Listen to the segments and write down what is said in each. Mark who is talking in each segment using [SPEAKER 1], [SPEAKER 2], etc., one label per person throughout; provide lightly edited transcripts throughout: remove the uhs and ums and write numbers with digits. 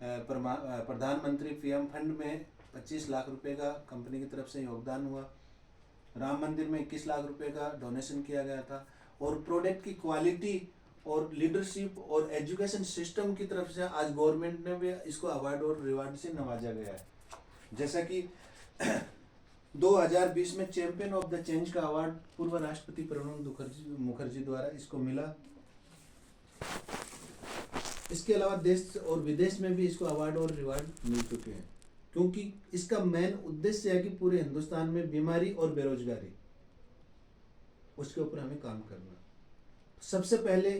[SPEAKER 1] प्रधानमंत्री PM fund में 25 लाख रुपए का कंपनी की तरफ से योगदान हुआ। राम मंदिर में 21 लाख रुपए का डोनेशन किया गया था। और प्रोडक्ट की क्वालिटी और लीडरशिप और एजुकेशन सिस्टम की तरफ से आज गवर्नमेंट ने भी इसको अवार्ड और रिवार्ड से नवाजा गया है। जैसा कि 2020 में चैंपियन ऑफ द चेंज का अवार्ड पूर्व राष्ट्रपति प्रणब मुखर्जी द्वारा इसको मिला। इसके अलावा देश और विदेश में भी इसको अवार्ड और रिवार्ड मिल चुके हैं, क्योंकि इसका मेन उद्देश्य है कि पूरे हिंदुस्तान में बीमारी और बेरोजगारी, उसके ऊपर हमें काम करना। सबसे पहले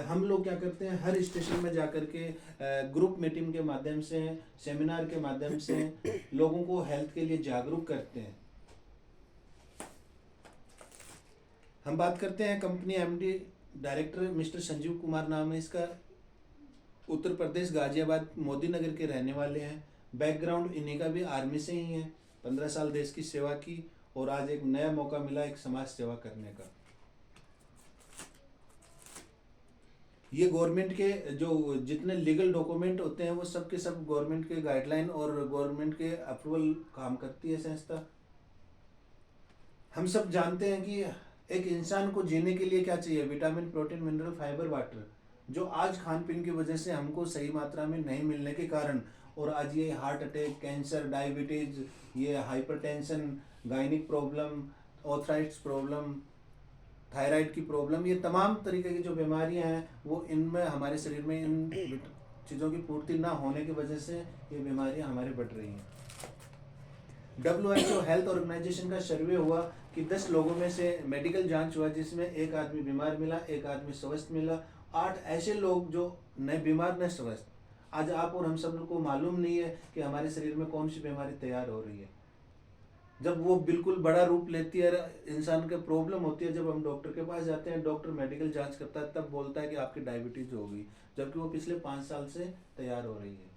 [SPEAKER 1] हम लोग क्या करते हैं, हर स्टेशन में जाकर के ग्रुप मीटिंग के माध्यम से, सेमिनार के माध्यम से लोगों को हेल्थ के लिए जागरूक करते हैं। हम बात करते हैं company MD director mister Sanjeev Kumar नाम है इसका, उत्तर प्रदेश गाजियाबाद मोदी नगर के रहने वाले हैं। बैकग्राउंड इन्हीं का भी आर्मी से ही है। 15 साल देश की सेवा की और आज एक नया मौका मिला एक समाज सेवा करने का। ये गवर्नमेंट के जो जितने लीगल डॉक्यूमेंट होते हैं वो सब के सब गवर्नमेंट के गाइडलाइन और गवर्नमेंट के अप्रूवल काम करती है संस्था। हम सब जानते हैं कि एक इंसान को जीने के लिए क्या चाहिए, vitamin, protein, mineral, fibre, water, जो आज खान पीन की वजह से हमको सही मात्रा में नहीं मिलने के कारण, और आज ये हार्ट अटैक, कैंसर, डायबिटीज, ये hypertension, gynaec problem, arthritis problem, thyroid की प्रॉब्लम, ये तमाम तरीके की जो बीमारियां हैं वो इनमें हमारे शरीर में इन चीज़ों की पूर्ति ना होने की वजह से ये बीमारियां हमारे बढ़ रही हैं। WHO हेल्थ ऑर्गेनाइजेशन का सर्वे हुआ कि 10 लोगों में से मेडिकल जांच हुआ जिसमें एक आदमी बीमार मिला, एक आदमी स्वस्थ मिला, 8 ऐसे लोग जो न बीमार न स्वस्थ। आज आप और हम सब को मालूम नहीं है कि हमारे शरीर में कौन सी बीमारी तैयार हो रही है। जब वो बिल्कुल बड़ा रूप लेती है, इंसान के प्रॉब्लम होती है, जब हम डॉक्टर के पास जाते हैं, डॉक्टर मेडिकल जांच करता है, तब बोलता है कि आपकी डायबिटीज हो गई, जबकि वो पिछले 5 साल से तैयार हो रही है।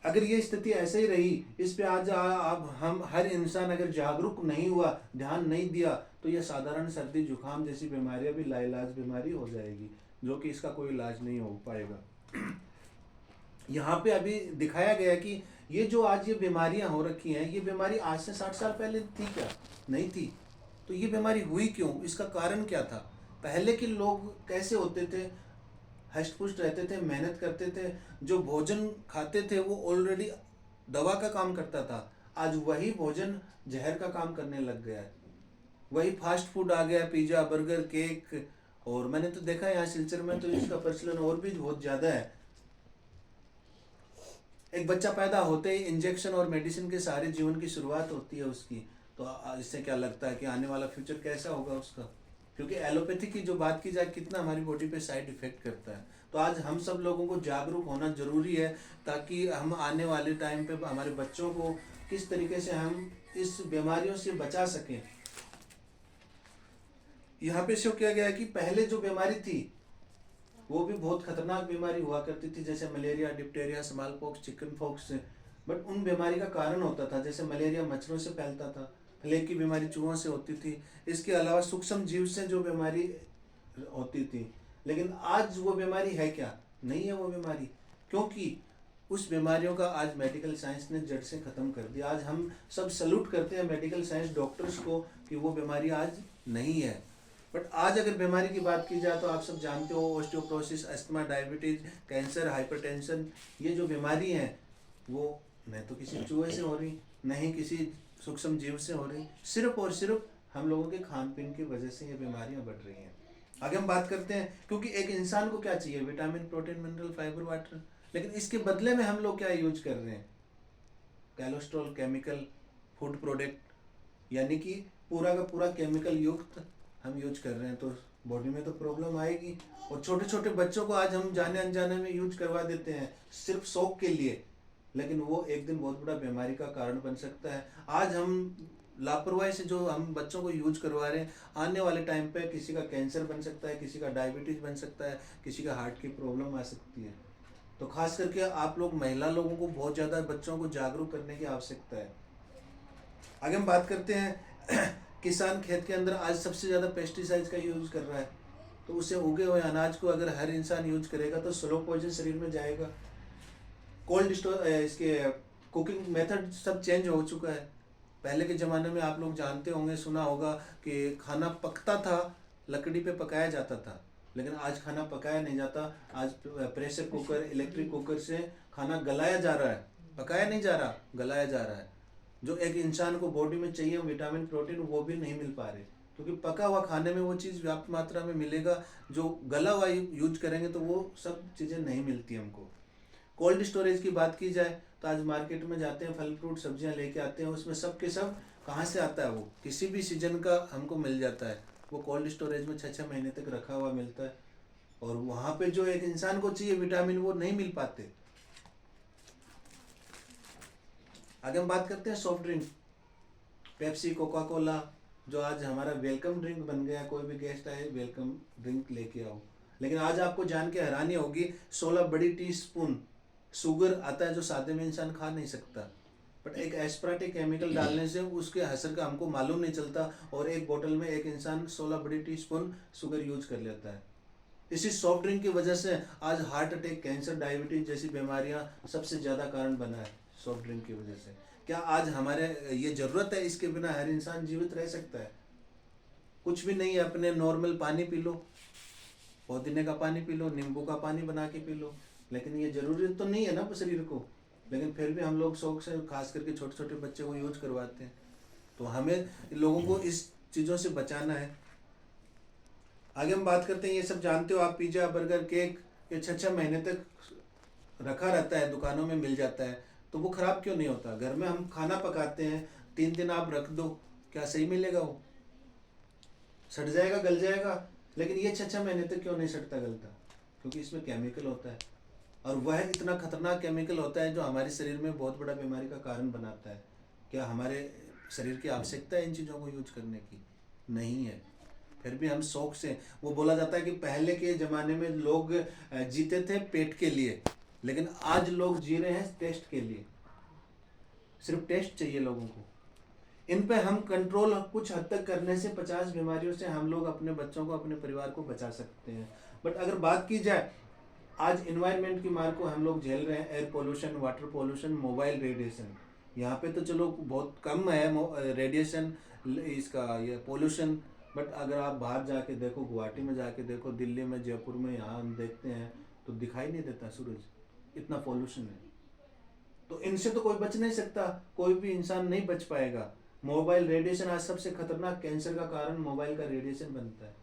[SPEAKER 1] अगर ये स्थिति ऐसे ही रही, इस पे आज अब हम हर इंसान अगर जागरूक नहीं हुआ, ध्यान नहीं दिया, तो यह साधारण सर्दी जुकाम जैसी बीमारियां भी लाइलाज बीमारी हो जाएगी, जो कि इसका कोई इलाज नहीं हो पाएगा। यहाँ पे अभी दिखाया गया कि ये जो आज ये बीमारियां हो रखी हैं, ये बीमारी आज से 60 साल पहले थी क्या? नहीं थी। तो ये बीमारी हुई क्यों? इसका कारण क्या था? पहले के लोग कैसे होते थे? हष्ट पुष्ट रहते थे, मेहनत करते थे, जो भोजन खाते थे वो ऑलरेडी दवा का काम करता था। आज वही भोजन जहर का काम करने लग गया है। वही फास्ट फूड आ गया, पिज्जा, बर्गर, केक, और मैंने तो देखा है यहाँ सिलचर में तो इसका प्रचलन और भी बहुत ज़्यादा है। एक बच्चा पैदा होते ही इंजेक्शन और मेडिसिन के सहारे जीवन की शुरुआत होती है उसकी, तो इससे क्या लगता है कि आने वाला फ्यूचर कैसा होगा उसका? क्योंकि एलोपैथी की जो बात की जाए, कितना हमारी बॉडी पे साइड इफेक्ट करता है। तो आज हम सब लोगों को जागरूक होना जरूरी है, ताकि हम आने वाले टाइम पे हमारे बच्चों को किस तरीके से हम इस बीमारियों से बचा सकें। यहाँ पे शो किया गया है कि पहले जो बीमारी थी वो भी बहुत खतरनाक बीमारी हुआ करती थी, जैसे malaria, Diptera, small pox, chicken pox. But उन बीमारी का कारण होता था, जैसे मलेरिया मच्छरों से फैलता था, प्लेग की बीमारी चूहों से होती थी, इसके अलावा सूक्ष्म जीव से जो बीमारी होती थी। लेकिन आज वो बीमारी है क्या? नहीं है वो बीमारी, क्योंकि उस बीमारियों का आज मेडिकल साइंस ने जड़ से ख़त्म कर दिया। आज हम सब सल्यूट करते हैं मेडिकल साइंस डॉक्टर्स को कि वो बीमारी आज नहीं है। बट आज अगर बीमारी की बात की जाए तो आप सब जानते हो, osteoporosis, asthma, diabetes, cancer, hypertension, ये जो बीमारी हैं वो न तो किसी चूहे से हो रही, न ही किसी सूक्ष्म जीव से हो रही, सिर्फ और सिर्फ हम लोगों के खान पीन की वजह से ये बीमारियां बढ़ रही हैं। आगे हम बात करते हैं, क्योंकि एक इंसान को क्या चाहिए? Vitamin, protein, mineral, fibre, water. लेकिन इसके बदले में हम लोग क्या यूज कर रहे हैं? कोलेस्ट्रॉल, केमिकल, फूड प्रोडक्ट, यानी कि पूरा का पूरा केमिकल युक्त हम यूज कर रहे हैं, तो बॉडी में तो प्रॉब्लम आएगी। और छोटे छोटे बच्चों को आज हम जाने अनजाने में यूज करवा देते हैं सिर्फ शौक के लिए, लेकिन वो एक दिन बहुत बड़ा बीमारी का कारण बन सकता है। आज हम लापरवाही से जो हम बच्चों को यूज करवा रहे हैं, आने वाले टाइम पे किसी का कैंसर बन सकता है, किसी का डायबिटीज बन सकता है, किसी का हार्ट की प्रॉब्लम आ सकती है। तो खास करके आप लोग महिला लोगों को बहुत ज़्यादा बच्चों को जागरूक करने की आवश्यकता है। आगे हम बात करते हैं किसान खेत के अंदर आज सबसे ज़्यादा पेस्टिसाइड्स का यूज कर रहा है। तो उसे उगे हुए अनाज को अगर हर इंसान यूज करेगा तो स्लो पॉइजन शरीर में जाएगा। कोल्ड स्टोर इसके कुकिंग मेथड सब चेंज हो चुका है। पहले के ज़माने में आप लोग जानते होंगे, सुना होगा कि खाना पकता था, लकड़ी पे पकाया जाता था, लेकिन आज खाना पकाया नहीं जाता। आज प्रेशर कुकर, इलेक्ट्रिक कुकर से खाना गलाया जा रहा है, पकाया नहीं जा रहा, गलाया जा रहा है। जो एक इंसान को बॉडी में चाहिए विटामिन प्रोटीन, वो भी नहीं मिल पा रहे, क्योंकि पका हुआ खाने में वो चीज़ व्याप्त मात्रा में मिलेगा। जो गला हुआ यूज करेंगे तो वो सब चीज़ें नहीं मिलती हमको। कोल्ड स्टोरेज की बात की जाए तो आज मार्केट में जाते हैं, फल फ्रूट सब्जियां लेके आते हैं, उसमें सब के सब कहाँ से आता है? वो किसी भी सीजन का हमको मिल जाता है। वो कोल्ड स्टोरेज में 6-6 महीने तक रखा हुआ मिलता है, और वहाँ पे जो एक इंसान को चाहिए विटामिन वो नहीं मिल पाते। आगे हम बात करते हैं soft drink, Pepsi, Coca Cola, जो आज हमारा वेलकम ड्रिंक बन गया। कोई भी गेस्ट आए, वेलकम ड्रिंक लेके आओ। लेकिन आज आपको जान के हैरानी होगी, 16 बड़ी टी स्पून शुगर आता है जो सादे में इंसान खा नहीं सकता, बट एक एस्प्राटिक केमिकल डालने से उसके असर का हमको मालूम नहीं चलता, और एक बोतल में एक इंसान 16 बड़ी टी स्पून शुगर यूज कर लेता है। इसी सॉफ्ट ड्रिंक की वजह से आज हार्ट अटैक, कैंसर, डायबिटीज जैसी बीमारियां सबसे ज़्यादा कारण बना है सॉफ्ट ड्रिंक की वजह से। क्या आज हमारे ये ज़रूरत है? इसके बिना हर इंसान जीवित रह सकता है? कुछ भी नहीं है। अपने नॉर्मल पानी पी लो, पुदीने का पानी पी लो, नींबू का पानी बना के पी लो, लेकिन ये जरूरी तो नहीं है ना शरीर को। लेकिन फिर भी हम लोग शौक से, खास करके छोटे छोटे बच्चे को यूज करवाते हैं। तो हमें लोगों को इस चीज़ों से बचाना है। आगे हम बात करते हैं, ये सब जानते हो आप, पिज्ज़ा, बर्गर, केक, ये 6-6 महीने तक रखा रहता है, दुकानों में मिल जाता है, तो वो ख़राब क्यों नहीं होता? घर में हम खाना पकाते हैं, 3 दिन आप रख दो, क्या सही मिलेगा? वो सड़ जाएगा, गल जाएगा। लेकिन ये 6-6 महीने तक क्यों नहीं सड़ता, गलता? क्योंकि इसमें केमिकल होता है, और वह इतना खतरनाक केमिकल होता है जो हमारे शरीर में बहुत बड़ा बीमारी का कारण बनाता है। क्या हमारे शरीर की आवश्यकता है इन चीज़ों को यूज करने की? नहीं है। फिर भी हम शौक से, वो बोला जाता है कि पहले के ज़माने में लोग जीते थे पेट के लिए, लेकिन आज लोग जी रहे हैं टेस्ट के लिए। सिर्फ टेस्ट चाहिए लोगों को। इन पे हम कंट्रोल कुछ हद तक करने से 50 बीमारियों से हम लोग अपने बच्चों को, अपने परिवार को बचा सकते हैं। बट अगर बात की जाए, आज इन्वायरमेंट की मार को हम लोग झेल रहे हैं। Air pollution, water pollution, mobile radiation. यहाँ पे तो चलो बहुत कम है रेडिएशन, इसका ये पोल्यूशन, बट अगर आप बाहर जाके देखो, गुवाहाटी में जाके देखो, दिल्ली में, जयपुर में, यहाँ हम देखते हैं तो दिखाई नहीं देता सूरज, इतना पोल्यूशन है। तो इनसे तो कोई बच नहीं सकता, कोई भी इंसान नहीं बच पाएगा। मोबाइल रेडिएशन आज सबसे खतरनाक कैंसर का कारण मोबाइल का रेडिएशन बनता है,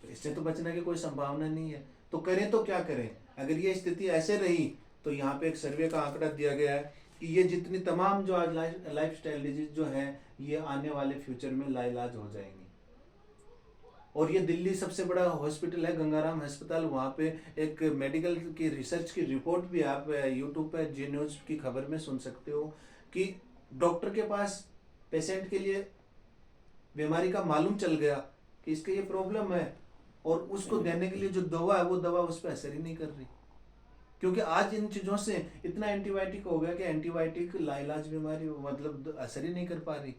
[SPEAKER 1] तो इससे तो बचने की कोई संभावना नहीं है। तो करें तो क्या करें? अगर ये स्थिति ऐसे रही तो यहाँ पे एक सर्वे का आंकड़ा दिया गया है कि ये जितनी तमाम जो आज लाइफ स्टाइल डिजीज जो है, ये आने वाले फ्यूचर में लाइलाज हो जाएंगी। और ये दिल्ली सबसे बड़ा हॉस्पिटल है, गंगाराम अस्पताल, वहाँ पे एक मेडिकल की रिसर्च की रिपोर्ट भी आप यूट्यूब पे जी न्यूज़ की खबर में सुन सकते हो कि डॉक्टर के पास पेशेंट के लिए बीमारी का मालूम चल गया कि इसके ये प्रॉब्लम है, और उसको देने के लिए जो दवा है वो दवा उस पर असर ही नहीं कर रही, क्योंकि आज इन चीज़ों से इतना एंटीबायोटिक हो गया कि एंटीबायोटिक लाइलाज बीमारी मतलब असर ही नहीं कर पा रही।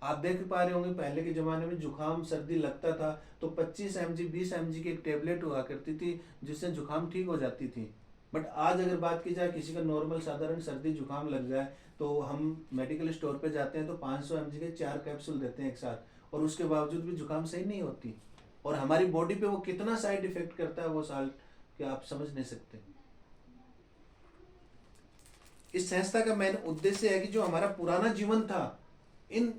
[SPEAKER 1] आप देख पा रहे होंगे, पहले के ज़माने में जुकाम सर्दी लगता था तो 25 mg 20 mg की एक टेबलेट हुआ करती थी जिससे जुकाम ठीक हो जाती थी। बट आज अगर बात की जाए, किसी का नॉर्मल साधारण सर्दी जुकाम लग जाए तो हम मेडिकल स्टोर पे जाते हैं तो 500 mg के 4 कैप्सूल देते हैं एक साथ, और उसके बावजूद भी जुकाम सही नहीं होती। और हमारी बॉडी पे वो कितना साइड इफेक्ट करता है वो साल्ट, कि आप समझ नहीं सकते। इस संस्था का मेन उद्देश्य है कि जो हमारा पुराना जीवन था, इन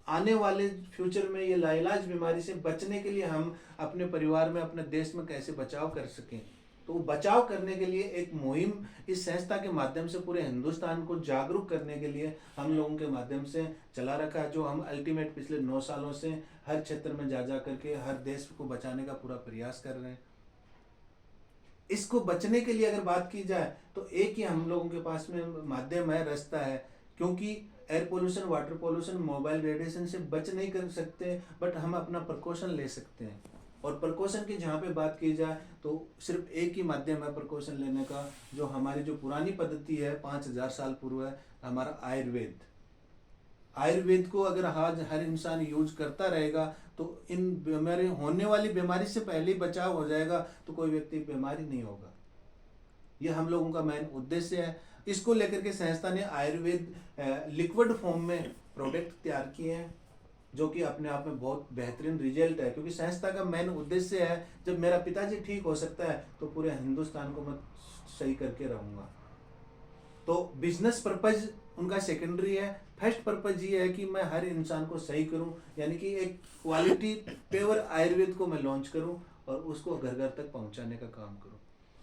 [SPEAKER 1] आने वाले फ्यूचर में ये लाइलाज बीमारी से बचने के लिए हम अपने परिवार में, अपने देश में कैसे बचाव कर सकें। तो बचाव करने के लिए एक मुहिम इस संस्था के माध्यम से पूरे हिंदुस्तान को जागरूक करने के लिए हम लोगों के माध्यम से चला रखा है, जो हम अल्टीमेट पिछले 9 सालों से हर क्षेत्र में जा करके हर देश को बचाने का पूरा प्रयास कर रहे हैं। इसको बचने के लिए अगर बात की जाए तो एक ही हम लोगों के पास में माध्यम है, रास्ता है, क्योंकि air pollution, water pollution, mobile radiation से बच नहीं कर सकते, बट हम अपना प्रिकॉशन ले सकते हैं। और प्रिकॉशन की जहाँ पे बात की जाए तो सिर्फ एक ही माध्यम है प्रिकॉशन लेने का, जो हमारी जो पुरानी पद्धति है 5000 साल पूर्व है, हमारा आयुर्वेद। आयुर्वेद को अगर आज हर इंसान यूज करता रहेगा तो इन बीमारी होने वाली बीमारी से पहले ही बचाव हो जाएगा, तो कोई व्यक्ति बीमारी नहीं होगा। ये हम लोगों का मेन उद्देश्य है। इसको लेकर के संस्था ने आयुर्वेद लिक्विड फॉर्म में प्रोडक्ट तैयार किए हैं, जो कि अपने आप में बहुत बेहतरीन रिजल्ट है। क्योंकि संस्था का मेन उद्देश्य है, जब मेरा पिताजी ठीक हो सकता है तो पूरे हिंदुस्तान को मैं सही करके रहूँगा। तो बिजनेस पर्पज उनका सेकेंडरी है। फर्स्ट पर्पज ये है कि मैं हर इंसान को सही करूं, यानी कि एक क्वालिटी प्योर आयुर्वेद को मैं लॉन्च करूं और उसको घर घर तक पहुंचाने का काम करूं।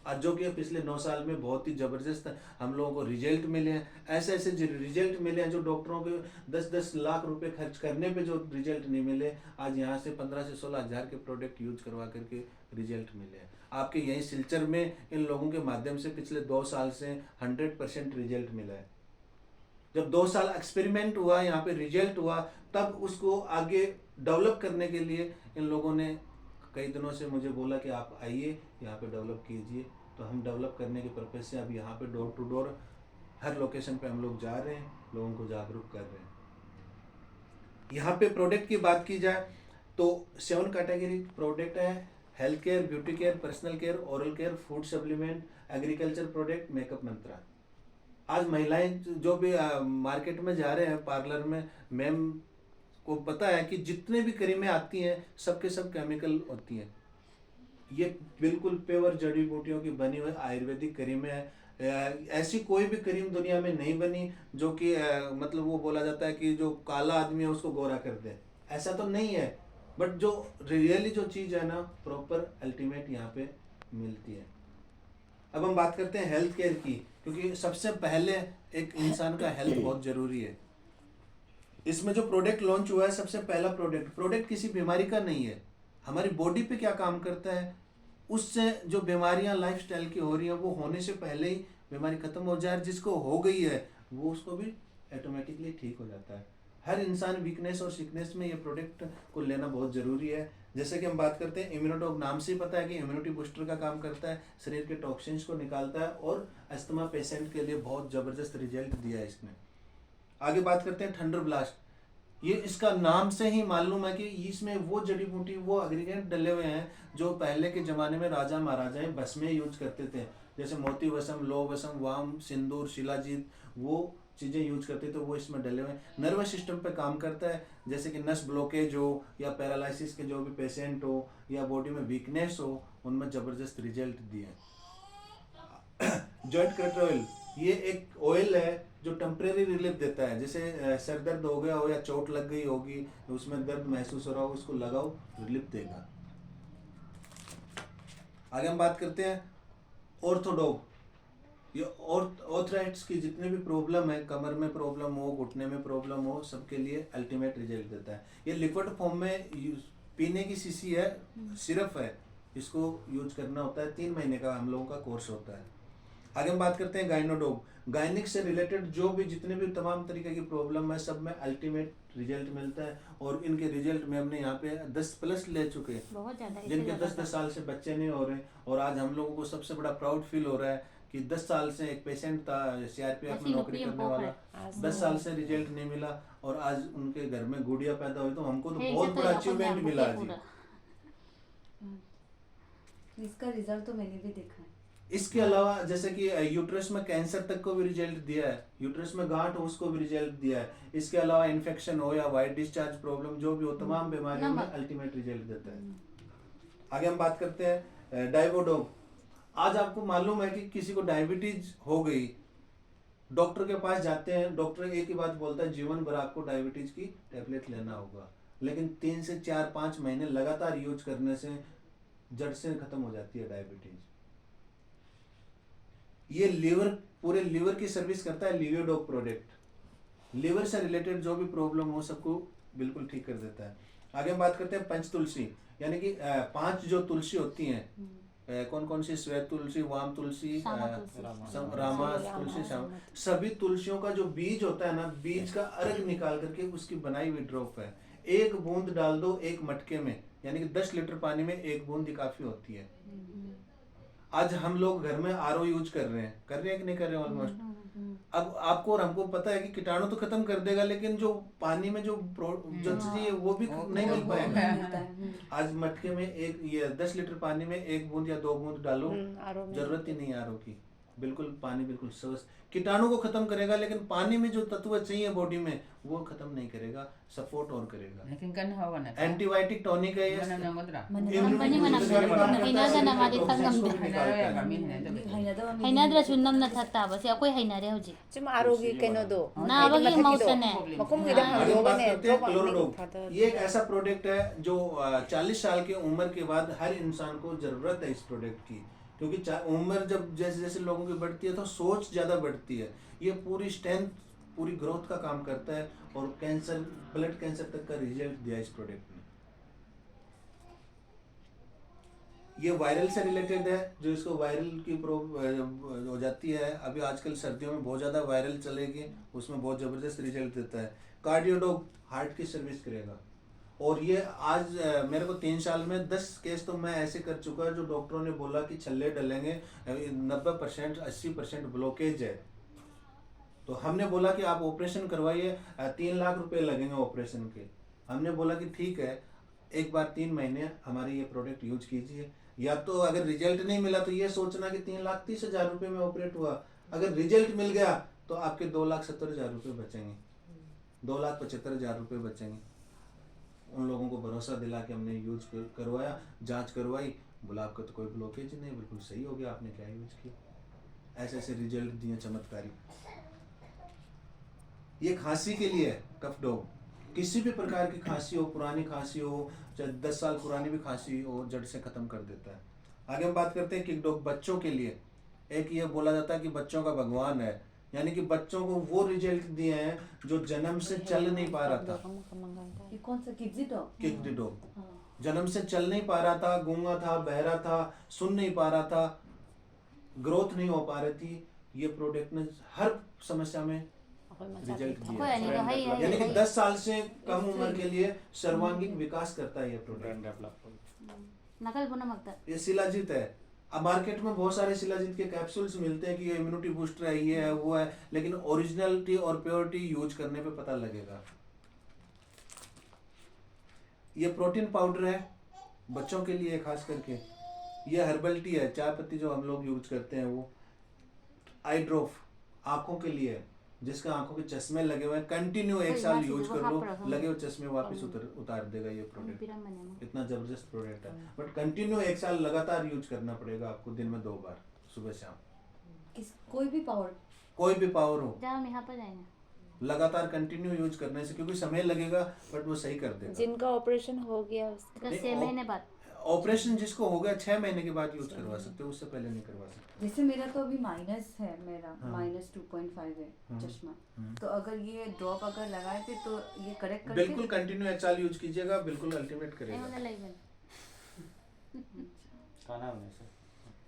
[SPEAKER 1] आज जो कि पिछले 9 साल में बहुत ही ज़बरदस्त हम लोगों को रिजल्ट मिले हैं, ऐसे ऐसे रिजल्ट मिले हैं जो डॉक्टरों के 10-10 लाख रुपए खर्च करने पे जो रिजल्ट नहीं मिले, आज यहाँ से 15 से 16 हज़ार के प्रोडक्ट यूज करवा करके रिजल्ट मिले हैं। आपके यहीं सिलचर में इन लोगों के माध्यम से पिछले 2 साल से 100% रिजल्ट मिला है। जब 2 साल एक्सपेरिमेंट हुआ, यहाँ पे रिजल्ट हुआ, तब उसको आगे डेवलप करने के लिए इन लोगों ने कई दिनों से मुझे बोला कि आप आइए यहाँ पे डेवलप कीजिए। तो हम डेवलप करने के पर्पज से अब यहाँ पे डोर टू डोर हर लोकेशन पे हम लोग जा रहे हैं, लोगों को जागरूक कर रहे हैं। यहाँ पे प्रोडक्ट की बात की जाए तो 7 कैटेगरी प्रोडक्ट है। Health care, beauty care, personal care, oral care, food supplement, agriculture product, makeup Mantra. आज महिलाएं जो भी मार्केट में जा रहे हैं, पार्लर में, मैम को पता है कि जितने भी क्रीमें आती हैं सबके सब केमिकल होती हैं। ये बिल्कुल प्योर जड़ी बूटियों की बनी हुई आयुर्वेदिक क्रीमें है। ऐसी कोई भी क्रीम दुनिया में नहीं बनी जो कि मतलब वो बोला जाता है कि जो काला आदमी है उसको गोरा कर दे, ऐसा तो नहीं है। बट जो रियली जो चीज़ है ना, प्रॉपर अल्टीमेट यहाँ पे मिलती है। अब हम बात करते हैं हेल्थ केयर की, क्योंकि सबसे पहले एक इंसान का हेल्थ बहुत जरूरी है। इसमें जो प्रोडक्ट लॉन्च हुआ है, सबसे पहला प्रोडक्ट किसी बीमारी का नहीं है, हमारी बॉडी पे क्या काम करता है, उससे जो बीमारियां लाइफस्टाइल की हो रही हैं वो होने से पहले ही बीमारी खत्म हो जाए। जिसको हो गई है वो उसको भी ऑटोमेटिकली ठीक हो जाता है। हर इंसान वीकनेस और सिकनेस में ये प्रोडक्ट को लेना बहुत ज़रूरी है। जैसे कि हम बात करते हैं इम्यूनोटॉक, नाम से ही पता है कि इम्यूनिटी बूस्टर का काम करता है, शरीर के टॉक्सिन्स को निकालता है और अस्थमा पेशेंट के लिए बहुत ज़बरदस्त रिजल्ट दिया है इसने। आगे बात करते हैं थंडर ब्लास्ट। ये इसका नाम से ही मालूम है कि इसमें वो जड़ी बूटी, वो एग्रीगेंट डले हुए हैं जो पहले के ज़माने में राजा महाराजाएं भस्में यूज करते थे। जैसे मोती वसम, लो वसम, वाम, सिंदूर, शिलाजीत, वो चीज़ें यूज करते थे, वो इसमें डले हुए हैं। नर्वस सिस्टम पे काम करता है, जैसे कि नस ब्लॉकेज हो या पैरालिसिस के जो भी पेशेंट हो या बॉडी में वीकनेस हो, उनमें ज़बरदस्त रिजल्ट दिए। जॉइंट कटर ऑयल, ये एक ऑयल है जो टेम्परेरी रिलीफ देता है। जैसे सर दर्द हो गया हो या चोट लग गई होगी, उसमें दर्द महसूस हो रहा हो, उसको लगाओ, रिलीफ देगा। आगे हम बात करते हैं ऑर्थोडॉग। ये ऑर्थराइटिस की जितने भी प्रॉब्लम है, कमर में प्रॉब्लम हो, घुटने में प्रॉब्लम हो, सबके लिए अल्टीमेट रिजल्ट देता है। ये लिक्विड फॉर्म में पीने की शीशी है, सिरप है, इसको यूज करना होता है। 3 महीने का हम लोगों का कोर्स होता है। आगे हम बात करते हैं गाइनोडॉग। गायनिक से रिलेटेड जो भी जितने भी तमाम तरीके की प्रॉब्लम है, सब में अल्टीमेट रिजल्ट मिलता है। और इनके रिजल्ट में हमने यहाँ पे 10+ ले चुके हैं,
[SPEAKER 2] बहुत ज़्यादा,
[SPEAKER 1] जिनके 10-10 साल से बच्चे नहीं हो रहे। और आज हम लोगों को सबसे बड़ा प्राउड फील हो रहा है कि 10 साल से एक पेशेंट था CRPF में नौकरी करने वाला, 10 साल से रिजल्ट नहीं मिला और आज उनके घर में गुड़िया पैदा हुई, तो हमको तो बहुत बड़ा अचीवमेंट मिला जी।
[SPEAKER 3] इसका रिजल्ट तो मैंने भी देखा है।
[SPEAKER 1] इसके अलावा जैसे कि यूट्रस में कैंसर तक को भी रिजल्ट दिया है, यूट्रस में गांठ हो उसको भी रिजल्ट दिया है। इसके अलावा इन्फेक्शन हो या वाइट डिस्चार्ज प्रॉब्लम जो भी हो, तमाम बीमारियों में अल्टीमेट रिजल्ट देता है। आगे हम बात करते हैं डाइवोडोग। आज आपको मालूम है कि किसी को डायबिटीज हो गई, डॉक्टर के पास जाते हैं, डॉक्टर एक ही बात बोलता है, जीवन भर आपको डायबिटीज की टैबलेट लेना होगा। लेकिन 3 से 4-5 महीने लगातार यूज करने से जड़ से खत्म हो जाती है डायबिटीज। ये लीवर, पूरे लीवर की सर्विस करता है लिवियोडॉग प्रोडक्ट। लीवर से रिलेटेड जो भी प्रॉब्लम हो सबको बिल्कुल ठीक कर देता है। आगे हम बात करते हैं पंच तुलसी, यानी कि 5 जो तुलसी होती हैं, कौन कौन सी, श्वेत तुलसी, वाम तुलसी, रामा तुलसी, सभी तुलसियों का जो बीज होता है ना, बीज का अर्घ निकाल करके उसकी बनाई हुई ड्रॉप है। 1 बूंद डाल दो एक मटके में, यानी कि 10 लीटर पानी में 1 बूंद ही काफी होती है। आज हम लोग घर में आरओ यूज कर रहे हैं कि नहीं कर रहे हैं ऑलमोस्ट। अब आपको और हमको पता है कि कीटाणु तो खत्म कर देगा, लेकिन जो पानी में जो जो चाहिए वो भी नहीं मिल पाएगा।
[SPEAKER 3] मिलता है।
[SPEAKER 1] आज मटके में एक ये 10 लीटर पानी में 1 बूंद या 2 बूंद डालो, जरूरत ही नहीं आरओ की। बिल्कुल पानी बिल्कुल स्वस्थ, कीटाणु को खत्म करेगा, लेकिन पानी में जो तत्व चाहिए बॉडी में वो खत्म नहीं करेगा, सपोर्ट और करेगा।
[SPEAKER 2] लेकिन kan hawa na
[SPEAKER 1] antibiotic tonic है ये,
[SPEAKER 2] mana na ngodra
[SPEAKER 4] Company man ang hinaga na nga di tanggam din.
[SPEAKER 2] hanara kami hinado
[SPEAKER 3] 하이나다
[SPEAKER 4] Hainadra chunam na tataba. Si ako'y hainare hoji.
[SPEAKER 5] 좀 아로기 깨너도
[SPEAKER 4] Na abagi mausan eh.
[SPEAKER 5] Makum
[SPEAKER 1] आगे हम बात करते हैं क्लोरोडोप। ये एक ऐसा प्रोडक्ट है जो 40 साल की उम्र के बाद हर इंसान को जरूरत है इस प्रोडक्ट की, क्योंकि उम्र जब जैसे जैसे लोगों की बढ़ती है तो सोच ज्यादा बढ़ती है। ये पूरी स्ट्रेंथ, पूरी ग्रोथ का काम करता है और कैंसर, ब्लड कैंसर तक का रिजल्ट दिया इस प्रोडक्ट ने। ये वायरल से रिलेटेड है, जो इसको वायरल की हो जाती है। अभी आजकल सर्दियों में बहुत ज़्यादा वायरल चलेगी, उसमें बहुत ज़बरदस्त रिजल्ट देता है। कार्डियोडोग हार्ट की सर्विस करेगा। और ये आज मेरे को 3 साल में 10 केस तो मैं ऐसे कर चुका है जो डॉक्टरों ने बोला कि छल्ले डलेंगे, 90% 80% ब्लॉकेज है। तो हमने बोला कि आप ऑपरेशन करवाइए, 3 लाख रुपए लगेंगे ऑपरेशन के। हमने बोला कि ठीक है, एक बार 3 महीने हमारी ये प्रोडक्ट यूज कीजिए। या तो अगर रिजल्ट नहीं मिला तो ये सोचना कि 3,30,000 रुपये में ऑपरेट हुआ, अगर रिजल्ट मिल गया तो आपके 2,70,000 रुपये बचेंगे, 2,75,000 रुपये बचेंगे। उन लोगों को भरोसा दिला के हमने यूज करवाया, जांच करवाई, बोला आपका तो कोई ब्लॉकेज नहीं, बिल्कुल सही हो गया, आपने क्या यूज किया। ऐसे ऐसे रिजल्ट दिए चमत्कारी। ये खांसी के लिए है कफ डॉग। किसी भी प्रकार की खांसी हो, पुरानी खांसी हो, चाहे 10 साल पुरानी भी खांसी हो, जड़ से खत्म कर देता है। आगे हम बात करते हैं किक डॉग बच्चों के लिए। एक ये बोला जाता है कि बच्चों का भगवान है, यानी कि बच्चों को वो रिजल्ट दिए हैं जो जन्म से चल नहीं पा रहा था।
[SPEAKER 3] ये कौन सा किड्जी डॉग?
[SPEAKER 1] किक डॉग जन्म से चल नहीं पा रहा था, गूंगा था, बहरा था, सुन नहीं पा रहा था, ग्रोथ नहीं हो पा रही थी। ये प्रोडक्ट ने हर समस्या में रिजल्ट
[SPEAKER 4] Ako
[SPEAKER 1] दिया।
[SPEAKER 4] yan, hay
[SPEAKER 1] यानी कि 10 साल से कम उम्र के लिए सर्वांगीण विकास करता है ये product.
[SPEAKER 4] Nakal po na magta.
[SPEAKER 1] ये शिलाजीत है। अब मार्केट में बहुत सारे शिलाजीत के कैप्सूल्स मिलते हैं कि ये इम्यूनिटी बूस्टर है, ये है, वो है, लेकिन ओरिजिनलिटी और प्योरिटी यूज करने पे पता लगेगा। ये प्रोटीन पाउडर है बच्चों के लिए खास करके। ये हर्बल टी है, चाय पत्ती जो हम लोग यूज करते हैं वो। आई ड्रॉप आंखों के लिए है, जिसका आंखों के चश्मे लगे हुए हैं, कंटिन्यू 1 साल यूज कर लो, लगे हुए चश्मे वापस उतार देगा ये प्रोडक्ट।
[SPEAKER 4] Pirang man
[SPEAKER 1] इतना जबरदस्त प्रोडक्ट है, बट कंटिन्यू 1 साल लगातार यूज करना पड़ेगा आपको, दिन में 2 बार, सुबह शाम।
[SPEAKER 3] कोई भी पावर
[SPEAKER 1] कोई भी पावर हो,
[SPEAKER 4] Diyan may hapa dyan.
[SPEAKER 1] लगातार कंटिन्यू यूज करने से, क्योंकि समय लगेगा बट वो सही कर देगा।
[SPEAKER 5] जिनका ऑपरेशन हो गया
[SPEAKER 4] Kasi may na bat.
[SPEAKER 1] Operation जिसको हो गया 6 महीने के बाद यूज करवा सकते हो, उससे पहले नहीं करवा सकते।
[SPEAKER 3] जैसे मेरा तो अभी माइनस है, मेरा
[SPEAKER 1] हाँ।
[SPEAKER 3] -2.5 है
[SPEAKER 1] हाँ।
[SPEAKER 3] चश्मा।
[SPEAKER 1] हम्म।
[SPEAKER 3] तो अगर ये ड्रॉप अगर लगाए थे तो ये करेक्ट करके
[SPEAKER 1] बिल्कुल कंटिन्यू 1 साल यूज कीजिएगा, बिल्कुल अल्टीमेट
[SPEAKER 4] Ay,
[SPEAKER 1] करेगा।
[SPEAKER 4] wala live.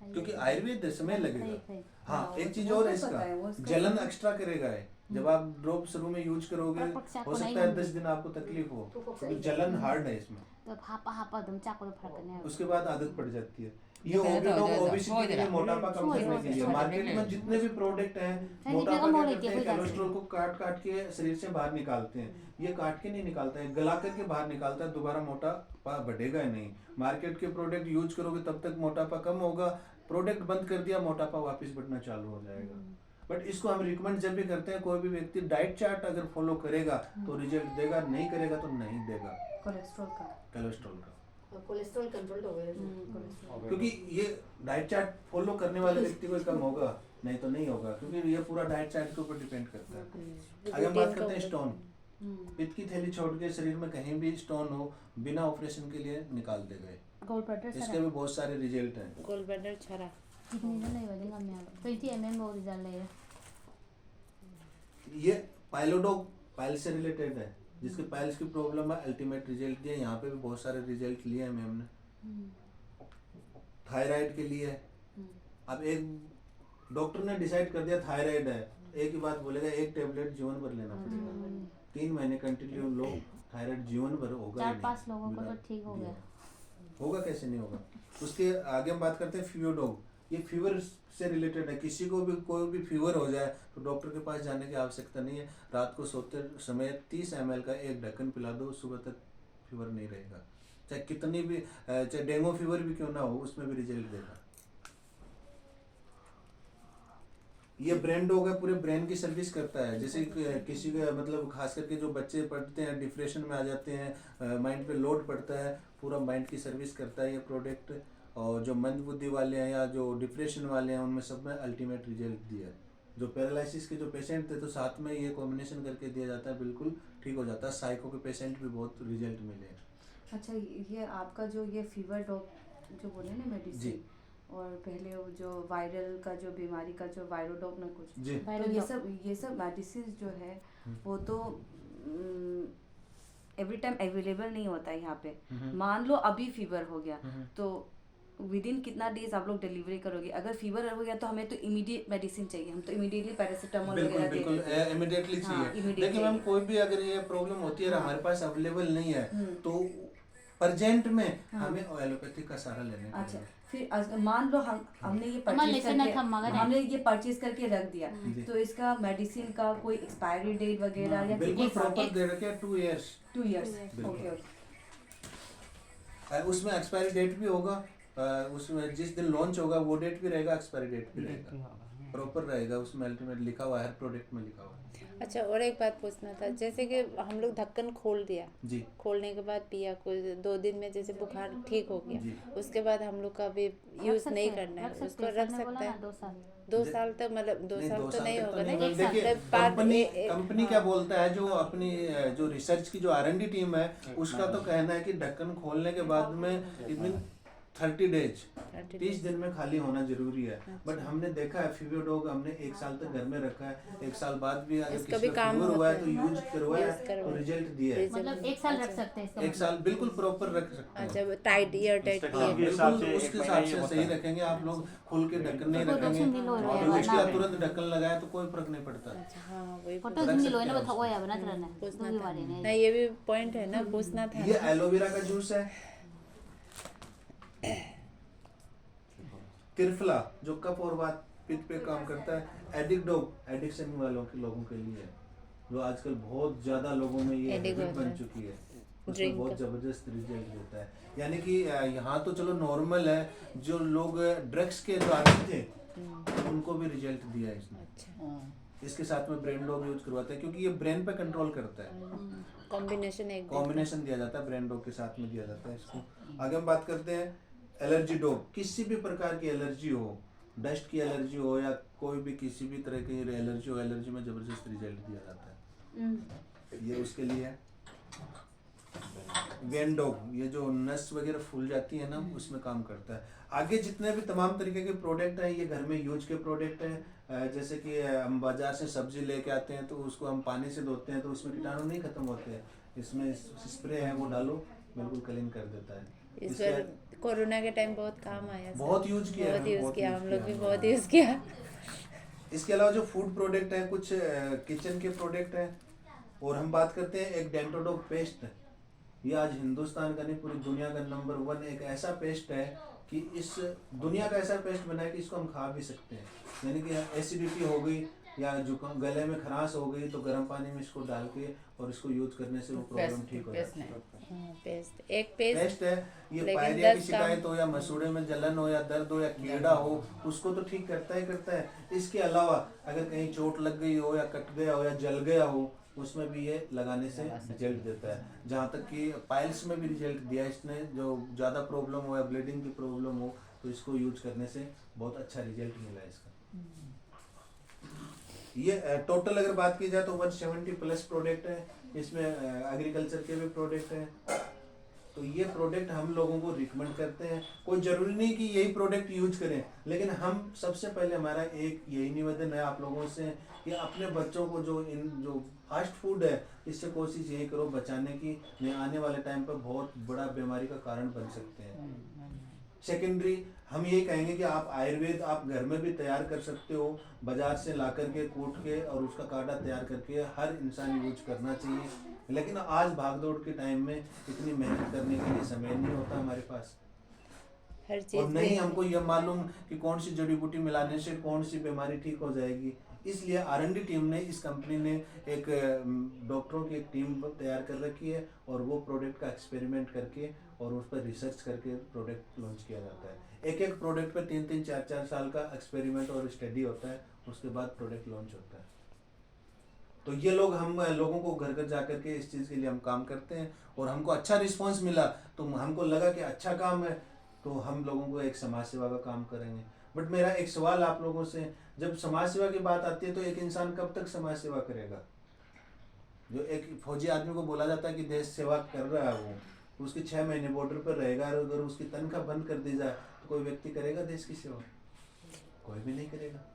[SPEAKER 1] क्योंकि आयुर्वेद समय लगेगा।
[SPEAKER 4] Kay.
[SPEAKER 1] हाँ,
[SPEAKER 3] हाँ,
[SPEAKER 1] एक चीज
[SPEAKER 3] वो
[SPEAKER 1] और
[SPEAKER 3] तो
[SPEAKER 1] है
[SPEAKER 3] पता है, वो
[SPEAKER 1] इसका,
[SPEAKER 3] उसका
[SPEAKER 1] जलन
[SPEAKER 3] तो-
[SPEAKER 1] एक्स्ट्रा करेगा है। जब आप ड्रॉप शुरू में यूज करोगे,
[SPEAKER 4] पर पक्षा
[SPEAKER 1] हो
[SPEAKER 4] को नहीं
[SPEAKER 1] सकता है
[SPEAKER 4] होंगे।
[SPEAKER 1] 10 दिन आपको तकलीफ हो, क्योंकि जलन हार्ड है इसमें,
[SPEAKER 4] तो hapa dum chako do farak na.
[SPEAKER 1] उसके बाद आदत पड़ जाती है। ये
[SPEAKER 2] ये कहता है,
[SPEAKER 1] ओबेसिटी के लिए, मोटापा कम
[SPEAKER 4] छोड़
[SPEAKER 1] करने
[SPEAKER 4] दो,
[SPEAKER 1] के लिए
[SPEAKER 4] छोड़ दो।
[SPEAKER 1] मार्केट में जितने भी प्रोडक्ट हैं,
[SPEAKER 4] नहीं,
[SPEAKER 1] मोटापा
[SPEAKER 4] जगह मोड़
[SPEAKER 1] क्या
[SPEAKER 4] लेती
[SPEAKER 1] करते
[SPEAKER 4] है,
[SPEAKER 1] हैं,
[SPEAKER 4] कोई बात
[SPEAKER 1] कोलेस्ट्रॉल को काट काट के शरीर से बाहर निकालते हैं। ये काट के नहीं निकालता है, गला करके बाहर निकालता है, दोबारा मोटापा बढ़ेगा ही नहीं। मार्केट के प्रोडक्ट यूज करोगे तब तक मोटापा कम होगा, प्रोडक्ट बंद कर दिया मोटापा वापस बढ़ना चालू हो जाएगा। बट इसको हम रिकमेंड जब भी करते हैं, कोई भी व्यक्ति डाइट चार्ट अगर फॉलो करेगा तो रिजल्ट देगा, नहीं करेगा तो नहीं देगा
[SPEAKER 3] कोलेस्ट्रॉल का
[SPEAKER 1] कोलेस्ट्रॉल का।
[SPEAKER 6] कोलेस्ट्रॉल कंट्रोल हो गया।
[SPEAKER 1] क्योंकि ये डाइट चार्ट फॉलो करने वाले व्यक्ति को ही कम होगा, नहीं तो नहीं होगा, क्योंकि ये पूरा डाइट चार्ट के ऊपर डिपेंड करता है। आगे हम बात करते हैं स्टोन। पित्त की थैली छोड़ के शरीर में कहीं भी स्टोन हो, बिना ऑपरेशन के लिए निकाल दे गए।
[SPEAKER 4] Gold butter
[SPEAKER 1] इसके
[SPEAKER 4] sara.
[SPEAKER 1] भी बहुत सारे रिजल्ट हैं।
[SPEAKER 5] गोल बेडर छरा
[SPEAKER 4] Kidney na live din kami. 20 mm mo result layer.
[SPEAKER 1] ये पाइलोडोग पाइल से रिलेटेड है, जिसके पाइल्स की प्रॉब्लम है, अल्टीमेट रिजल्ट दिया। यहाँ पे भी बहुत सारे रिजल्ट लिए हैं मैम ने। थायराइड के लिए अब एक डॉक्टर ने डिसाइड कर दिया थायराइड है, एक ही बात बोलेगा, एक टेबलेट जीवन भर लेना पड़ेगा। 3 महीने कंटिन्यू लो, थायराइड जीवन भर होगा ही
[SPEAKER 4] 4-5
[SPEAKER 1] नहीं।
[SPEAKER 4] लोगों को तो
[SPEAKER 1] बिना
[SPEAKER 4] ठीक हो गया।
[SPEAKER 1] होगा कैसे नहीं होगा। उसके आगे हम बात करते हैं फियोडोग। ये फीवर से रिलेटेड है। किसी को भी कोई भी फीवर हो जाए तो डॉक्टर के पास जाने की आवश्यकता नहीं है। रात को सोते समय 30 ml का एक ढक्कन पिला दो, सुबह तक फीवर नहीं रहेगा। चाहे कितनी भी चाहे डेंगू फीवर भी क्यों ना हो, उसमें भी रिजल्ट देगा। ये ब्रेन डॉग है, पूरे ब्रेन की सर्विस करता है। जैसे किसी का मतलब खास करके जो बच्चे पढ़ते हैं डिप्रेशन में आ जाते हैं, माइंड पे लोड पड़ता है, पूरा माइंड की सर्विस करता है ये प्रोडक्ट। और जो मंद बुद्धि वाले हैं या जो डिप्रेशन वाले हैं, उनमें सब में अल्टीमेट रिजल्ट दिया है। जो पैरालिसिस के जो पेशेंट थे तो साथ में ये कॉम्बिनेशन करके दिया जाता है, बिल्कुल ठीक हो जाता है। साइको के पेशेंट भी बहुत रिजल्ट मिले हैं।
[SPEAKER 3] अच्छा, ये आपका जो ये फीवर डॉग जो बोले ना
[SPEAKER 1] जी।
[SPEAKER 3] मेडिसिन, और पहले वो जो वायरल का जो बीमारी का जो वायरोडॉग ना कुछ,
[SPEAKER 1] जी।
[SPEAKER 3] तो ये सब मेडिसिन जो है वो तो एवरी टाइम अवेलेबल नहीं होता है यहाँ पे। मान लो अभी फीवर हो गया तो विद इन कितना डेज आप लोग डिलीवरी करोगे? अगर फीवर हो गया तो हमें तो इमीडिएट मेडिसिन चाहिए, हम तो इमीडिएटली पैरासीटामोल
[SPEAKER 1] बिल्कुल
[SPEAKER 3] वगैरह
[SPEAKER 1] बिल्कुल
[SPEAKER 3] देते हैं।
[SPEAKER 1] इमीडिएटली
[SPEAKER 3] हाँ,
[SPEAKER 1] चाहिए।
[SPEAKER 3] immediate
[SPEAKER 1] देखिए मैम,
[SPEAKER 3] चाहिए।
[SPEAKER 1] कोई भी अगर ये प्रॉब्लम होती है और हमारे पास अवेलेबल नहीं है तो प्रेजेंट में हमें एलोपैथिक का सहारा लेने
[SPEAKER 3] अच्छा,
[SPEAKER 1] पड़ेगा।
[SPEAKER 3] फिर मान लो हमने ये
[SPEAKER 4] हमारे
[SPEAKER 3] परचेज
[SPEAKER 4] लेसन था मगर
[SPEAKER 3] करके हमने ये परचेज करके रख दिया,
[SPEAKER 1] जी।
[SPEAKER 3] तो इसका मेडिसिन का कोई एक्सपायरी डेट वगैरह या
[SPEAKER 1] बिल्कुल
[SPEAKER 3] एक-
[SPEAKER 1] प्रॉपर
[SPEAKER 3] एक-
[SPEAKER 1] दे रखे 2 years।
[SPEAKER 3] 2 years।
[SPEAKER 1] बिल्कुल।
[SPEAKER 3] Okay okay.
[SPEAKER 1] उसमें एक्सपायरी डेट भी होगा, उसमें जिस दिन लॉन्च होगा वो डेट भी रहेगा, एक्सपायरी डेट भी रहेगा, प्रॉपर रहेगा उसमें, अल्टीमेट लिखा हुआ है, हर प्रोडक्ट में लिखा हुआ है।
[SPEAKER 5] अच्छा, और एक बात पूछना था, जैसे कि हम लोग ढक्कन खोल दिया,
[SPEAKER 1] जी
[SPEAKER 5] खोलने के बाद पिया, कुछ 2 दिन में जैसे बुखार ठीक हो
[SPEAKER 1] जी।
[SPEAKER 5] गया, उसके बाद हम लोग का भी यूज नहीं करना है, उसको रख सकते हैं
[SPEAKER 4] 2 साल।
[SPEAKER 5] 2 साल तक? मतलब 2
[SPEAKER 1] नहीं,
[SPEAKER 5] साल
[SPEAKER 1] 2
[SPEAKER 5] तो
[SPEAKER 1] साल
[SPEAKER 5] नहीं
[SPEAKER 1] तक
[SPEAKER 5] होगा
[SPEAKER 1] तो
[SPEAKER 5] ना,
[SPEAKER 1] नहीं
[SPEAKER 5] एक
[SPEAKER 1] होगा।
[SPEAKER 5] साल
[SPEAKER 1] देखिए,
[SPEAKER 5] तक बाद
[SPEAKER 1] कंपनी क्या बोलता है, जो अपनी जो रिसर्च की जो R&D टीम है उसका तो कहना है कि ढक्कन खोलने के बाद में इवन 30 डेज 30 दिन में खाली होना जरूरी है। बट हमने देखा है फीवर डॉग हमने 1 साल तक घर में रखा है, 1 साल बाद भी अगर
[SPEAKER 5] इसका
[SPEAKER 1] किसी
[SPEAKER 5] भी
[SPEAKER 1] का
[SPEAKER 5] काम
[SPEAKER 1] फीवर हुआ है
[SPEAKER 5] होता
[SPEAKER 1] तो
[SPEAKER 5] है।
[SPEAKER 1] यूज करवाया
[SPEAKER 5] यूज करवाया।
[SPEAKER 1] तो रिजल्ट दिया है।
[SPEAKER 4] मतलब 1 साल रख सकते हैं इसका
[SPEAKER 1] 1 साल बिल्कुल प्रॉपर रख सकते हैं।
[SPEAKER 5] अच्छा, टाइट ईयर टाइट
[SPEAKER 1] हाँ,
[SPEAKER 7] के हिसाब
[SPEAKER 1] बिल्कुल
[SPEAKER 7] से
[SPEAKER 1] उसके
[SPEAKER 7] 1
[SPEAKER 1] हिसाब
[SPEAKER 7] महीना
[SPEAKER 1] से
[SPEAKER 7] ही
[SPEAKER 1] सही
[SPEAKER 7] होता है।
[SPEAKER 1] रखेंगे आप लोग, खोल के ढक्कन नहीं
[SPEAKER 4] फोटो
[SPEAKER 1] रखेंगे
[SPEAKER 4] सुन लो रे,
[SPEAKER 1] और
[SPEAKER 4] वरना
[SPEAKER 1] उसके
[SPEAKER 4] भी।
[SPEAKER 1] तुरंत ढक्कन लगाए तो कोई फर्क नहीं पड़ता।
[SPEAKER 5] अच्छा, हाँ वही
[SPEAKER 4] फोटो
[SPEAKER 1] रख
[SPEAKER 4] नहीं
[SPEAKER 1] सकते
[SPEAKER 4] लो ना
[SPEAKER 1] हैं
[SPEAKER 4] बताओ या बना तरह
[SPEAKER 5] पूछना
[SPEAKER 4] ना
[SPEAKER 5] था।
[SPEAKER 4] वाले ने
[SPEAKER 5] नहीं, ये भी पॉइंट है ना, पूछना था
[SPEAKER 1] ये
[SPEAKER 5] ना।
[SPEAKER 1] एलोवेरा का जूस है। त्रिफला जो कफ और वात पित्त पे काम करता है। एडिक्शन वालों के लोगों के लिए है, जो आजकल बहुत ज्यादा लोगों में ये
[SPEAKER 5] Addict
[SPEAKER 1] हैबिट
[SPEAKER 5] हो
[SPEAKER 1] बन
[SPEAKER 5] रहा है।
[SPEAKER 1] चुकी है, उसमें
[SPEAKER 5] Drink
[SPEAKER 1] बहुत
[SPEAKER 5] का।
[SPEAKER 1] जबरदस्त रिजल्ट देता है। यानी कि यहाँ तो चलो नॉर्मल है, जो लोग ड्रग्स के जो आदी थे उनको भी रिजल्ट दिया है इसने।
[SPEAKER 5] अच्छा,
[SPEAKER 1] इसके साथ में ब्रेन डॉग यूज करवाते हैं क्योंकि ये ब्रेन पे कंट्रोल करता है।
[SPEAKER 5] कॉम्बिनेशन एक
[SPEAKER 1] कॉम्बिनेशन दिया जाता है, ब्रेन डॉग के साथ में दिया जाता है इसको। आगे हम बात करते हैं एलर्जी डॉग। किसी भी प्रकार की एलर्जी हो, डस्ट की एलर्जी हो या कोई भी किसी भी तरह की एलर्जी हो, एलर्जी में जबरदस्त रिजल्ट दिया जाता है। ये उसके लिए है। वेन डॉग, ये जो नस वगैरह फूल जाती है ना, उसमें काम करता है। आगे जितने भी तमाम तरीके के प्रोडक्ट हैं ये घर में यूज के प्रोडक्ट हैं। जैसे कि हम बाजार से सब्जी लेके आते हैं तो उसको हम पानी से धोते हैं तो उसमें कीटाणु नहीं खत्म होते हैं। इसमें स्प्रे है वो डालो, बिल्कुल क्लीन कर देता है।
[SPEAKER 5] इस बार कोरोना के टाइम बहुत काम आया,
[SPEAKER 1] बहुत यूज किया है,
[SPEAKER 5] बहुत यूज
[SPEAKER 1] बहुत
[SPEAKER 5] किया,
[SPEAKER 1] यूज
[SPEAKER 5] हम लोग भी
[SPEAKER 1] किया।
[SPEAKER 5] बहुत यूज किया।
[SPEAKER 1] इसके अलावा जो फूड प्रोडक्ट हैं, कुछ किचन के प्रोडक्ट हैं। और हम बात करते हैं एक डेंटोडॉग पेस्ट। ये आज हिंदुस्तान का नहीं पूरी दुनिया का नंबर 1 एक ऐसा पेस्ट है कि इस दुनिया का ऐसा पेस्ट बना है कि इसको हम खा भी सकते हैं। यानी कि एसिडिटी हो गई या जुकाम, गले में खराश हो गई तो गर्म पानी में इसको डाल के और इसको यूज करने से वो प्रॉब्लम ठीक हो जाती है।
[SPEAKER 5] हाँ, पेस्ट, एक पेस्ट
[SPEAKER 1] पेस्ट है ये।
[SPEAKER 5] लेकिन
[SPEAKER 1] पायरिया की
[SPEAKER 5] 10 काम-
[SPEAKER 1] शिकायत हो या मसूड़े में जलन हो या दर्द हो या कीड़ा हो, उसको तो ठीक करता ही करता है। इसके अलावा अगर कहीं चोट लग गई हो या कट गया हो या जल गया हो, उसमें भी ये लगाने से रिजल्ट देता है। जहाँ तक कि पाइल्स में भी रिजल्ट दिया इसने, जो ज़्यादा प्रॉब्लम हो या ब्लीडिंग की प्रॉब्लम हो तो इसको यूज करने से बहुत अच्छा रिजल्ट मिला इसका। ये टोटल अगर बात की जाए तो 170 प्लस प्रोडक्ट है इसमें। एग्रीकल्चर के भी प्रोडक्ट हैं। तो ये प्रोडक्ट हम लोगों को रिकमेंड करते हैं। कोई जरूरी नहीं कि यही प्रोडक्ट यूज करें, लेकिन हम सबसे पहले हमारा एक यही निवेदन है आप लोगों से कि अपने बच्चों को जो फास्ट फूड है इससे कोशिश यही करो बचाने की, नहीं आने वाले टाइम पर बहुत बड़ा बीमारी का कारण बन सकते हैं। सेकेंडरी हम ये कहेंगे कि आप आयुर्वेद आप घर में भी तैयार कर सकते हो, बाजार से ला करके कूट के और उसका काढ़ा तैयार करके हर इंसान यूज करना चाहिए। लेकिन आज भागदौड़ के टाइम में इतनी मेहनत करने के लिए समय नहीं होता हमारे पास।
[SPEAKER 5] हर
[SPEAKER 1] और
[SPEAKER 5] चीज
[SPEAKER 1] नहीं
[SPEAKER 5] में
[SPEAKER 1] हमको यह मालूम कि कौन सी जड़ी बूटी मिलाने से कौन सी बीमारी ठीक हो जाएगी। इसलिए R&D टीम ने, इस कंपनी ने एक डॉक्टरों की एक टीम तैयार कर रखी है और वो प्रोडक्ट का एक्सपेरिमेंट करके और उस पर रिसर्च करके प्रोडक्ट लॉन्च किया जाता है। एक एक प्रोडक्ट पर 3-3, 4-4 साल का एक्सपेरिमेंट और स्टडी होता है, उसके बाद प्रोडक्ट लॉन्च होता है। तो ये लोग, हम लोगों को घर घर जा करके इस चीज़ के लिए हम काम करते हैं और हमको अच्छा रिस्पॉन्स मिला तो हमको लगा कि अच्छा काम है, तो हम लोगों को एक समाज सेवा का काम करेंगे। बट मेरा एक सवाल आप लोगों से, जब समाज सेवा की बात आती है तो एक इंसान कब तक समाज सेवा करेगा? जो एक फौजी आदमी को बोला जाता है कि देश सेवा कर रहा है, वो उसकी 6 महीने बॉर्डर पर रहेगा और अगर उसकी तनख्वाह बंद कर दी जाए तो कोई व्यक्ति करेगा देश की सेवा? कोई भी नहीं करेगा।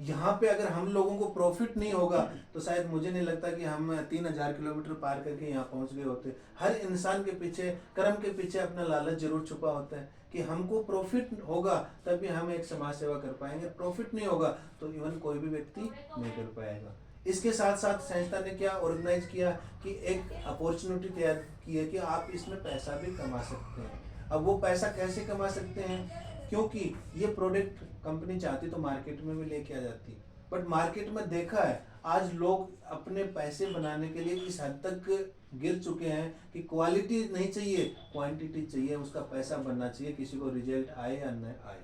[SPEAKER 1] यहाँ पे अगर हम लोगों को प्रॉफिट नहीं होगा तो शायद मुझे नहीं लगता कि हम 3000 किलोमीटर पार करके यहाँ पहुँच गए होते। हर इंसान के पीछे, कर्म के पीछे अपना लालच जरूर छुपा होता है कि हमको प्रॉफिट होगा तभी हम एक समाज सेवा कर पाएंगे, प्रॉफिट नहीं होगा तो इवन कोई भी व्यक्ति नहीं कर पाएगा। इसके साथ साथ संस्था ने क्या ऑर्गेनाइज किया कि एक अपॉर्चुनिटी तैयार की है कि आप इसमें पैसा भी कमा सकते हैं। अब वो पैसा कैसे कमा सकते हैं? क्योंकि ये प्रोडक्ट कंपनी चाहती तो मार्केट में भी लेके आ जाती, बट मार्केट में देखा है आज लोग अपने पैसे बनाने के लिए इस हद तक गिर चुके हैं कि क्वालिटी नहीं चाहिए, क्वांटिटी चाहिए, उसका पैसा बनना चाहिए, किसी को रिजल्ट आए या न आए।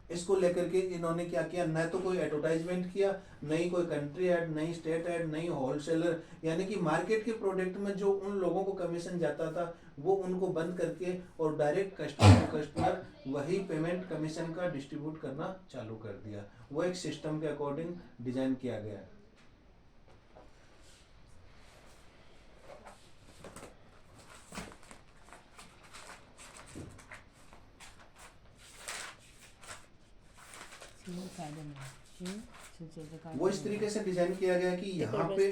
[SPEAKER 1] इसको लेकर के इन्होंने क्या किया, न तो कोई एडवर्टाइजमेंट किया, नहीं कोई कंट्री ऐड, नहीं स्टेट ऐड, नहीं होलसेलर, यानी कि मार्केट के प्रोडक्ट में जो उन लोगों को कमीशन जाता था वो उनको बंद करके और डायरेक्ट कस्टमर टू कस्टमर वही पेमेंट कमीशन का डिस्ट्रीब्यूट करना चालू कर दिया। वो एक सिस्टम के अकॉर्डिंग डिजाइन किया गया है। वो इस तरीके से डिजाइन किया गया कि यहाँ पे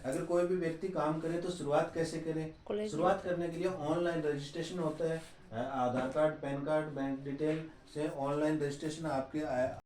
[SPEAKER 1] अगर कोई भी व्यक्ति काम करे तो शुरुआत कैसे करे। शुरुआत करने के लिए ऑनलाइन रजिस्ट्रेशन होता है, Aadhaar card, pan card, bank detail से ऑनलाइन रजिस्ट्रेशन आपके